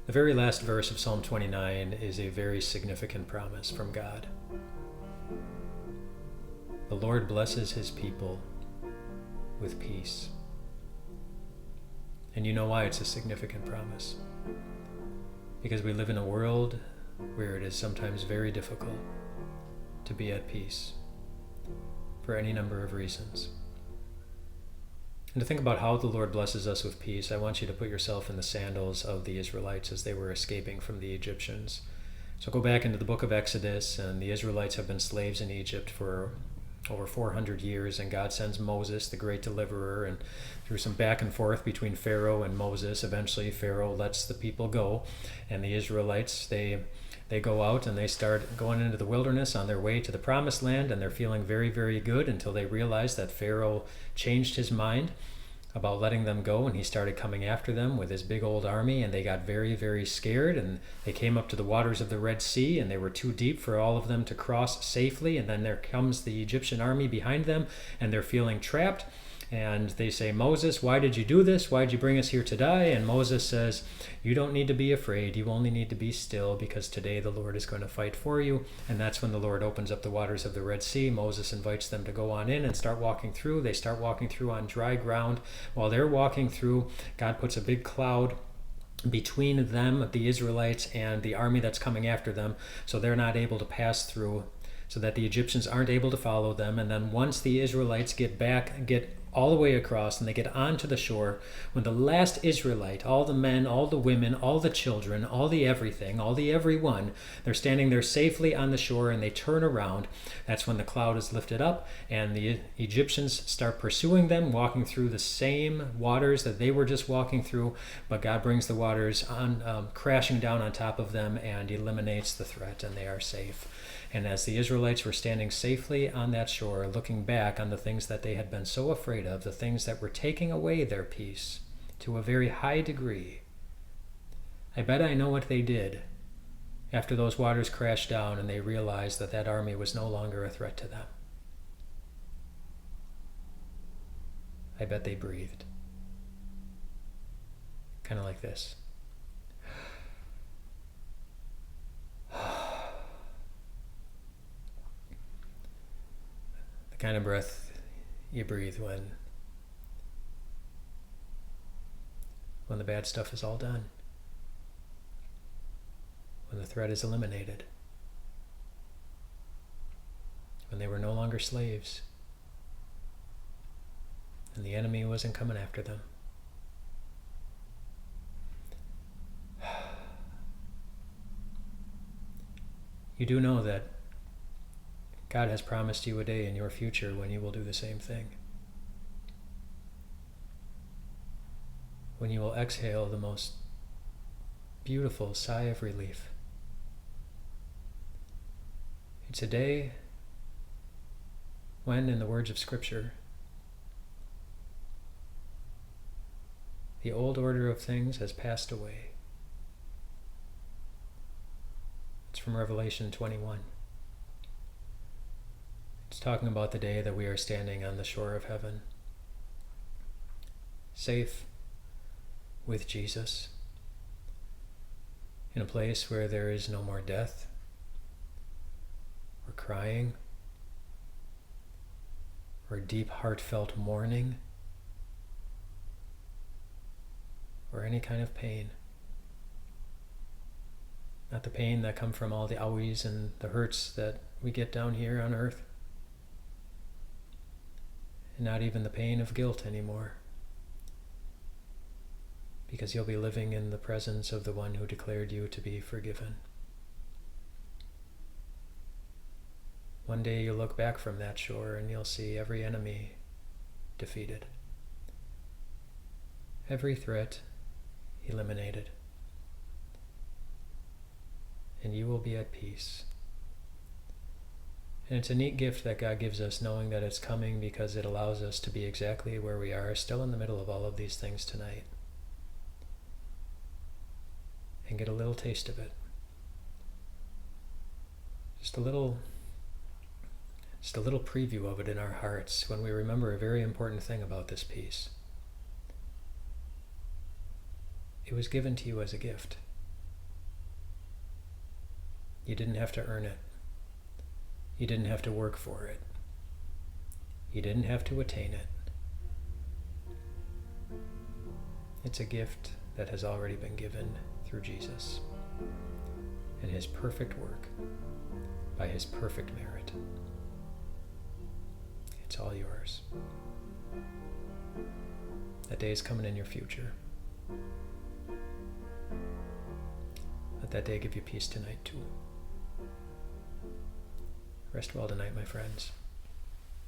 The very last verse of Psalm 29 is a very significant promise from God. The Lord blesses his people with peace. And you know why it's a significant promise. Because we live in a world where it is sometimes very difficult to be at peace for any number of reasons. And to think about how the Lord blesses us with peace, I want you to put yourself in the sandals of the Israelites as they were escaping from the Egyptians. So go back into the book of Exodus, and the Israelites have been slaves in Egypt for over 400 years, and God sends Moses, the great deliverer, and through some back and forth between Pharaoh and Moses, eventually Pharaoh lets the people go, and the Israelites, they go out and they start going into the wilderness on their way to the promised land, and they're feeling very, very good until they realize that Pharaoh changed his mind about letting them go, and he started coming after them with his big old army, and they got very, very scared, and they came up to the waters of the Red Sea, and they were too deep for all of them to cross safely, and then there comes the Egyptian army behind them, and they're feeling trapped. And they say, Moses, why did you do this? Why did you bring us here to die? And Moses says, you don't need to be afraid. You only need to be still, because today the Lord is going to fight for you. And that's when the Lord opens up the waters of the Red Sea. Moses invites them to go on in and start walking through. They start walking through on dry ground. While they're walking through, God puts a big cloud between them, the Israelites, and the army that's coming after them, so they're not able to pass through, so that the Egyptians aren't able to follow them. And then once the Israelites get all the way across and they get onto the shore, when the last Israelite, all the men, all the women, all the children, all the everything, all the everyone, they're standing there safely on the shore, and they turn around. That's when the cloud is lifted up, and the Egyptians start pursuing them, walking through the same waters that they were just walking through, but God brings the waters on crashing down on top of them and eliminates the threat, and they are safe. And as the Israelites were standing safely on that shore, looking back on the things that they had been so afraid of, the things that were taking away their peace to a very high degree, I bet I know what they did after those waters crashed down and they realized that that army was no longer a threat to them. I bet they breathed. Kind of like this. Kind of breath you breathe when the bad stuff is all done, when the threat is eliminated, when they were no longer slaves and the enemy wasn't coming after them. You do know that God has promised you a day in your future when you will do the same thing. When you will exhale the most beautiful sigh of relief. It's a day when, in the words of Scripture, the old order of things has passed away. It's from Revelation 21. It's talking about the day that we are standing on the shore of heaven, safe with Jesus, in a place where there is no more death, or crying, or deep heartfelt mourning, or any kind of pain. Not the pain that come from all the owies and the hurts that we get down here on earth. And not even the pain of guilt anymore, because you'll be living in the presence of the one who declared you to be forgiven. One day you'll look back from that shore and you'll see every enemy defeated, every threat eliminated, and you will be at peace. And it's a neat gift that God gives us, knowing that it's coming, because it allows us to be exactly where we are, still in the middle of all of these things tonight, and get a little taste of it. Just a little preview of it in our hearts when we remember a very important thing about this peace. It was given to you as a gift. You didn't have to earn it. You didn't have to work for it. You didn't have to attain it. It's a gift that has already been given through Jesus and his perfect work by his perfect merit. It's all yours. That day is coming in your future. Let that day give you peace tonight too. Rest well tonight, my friends.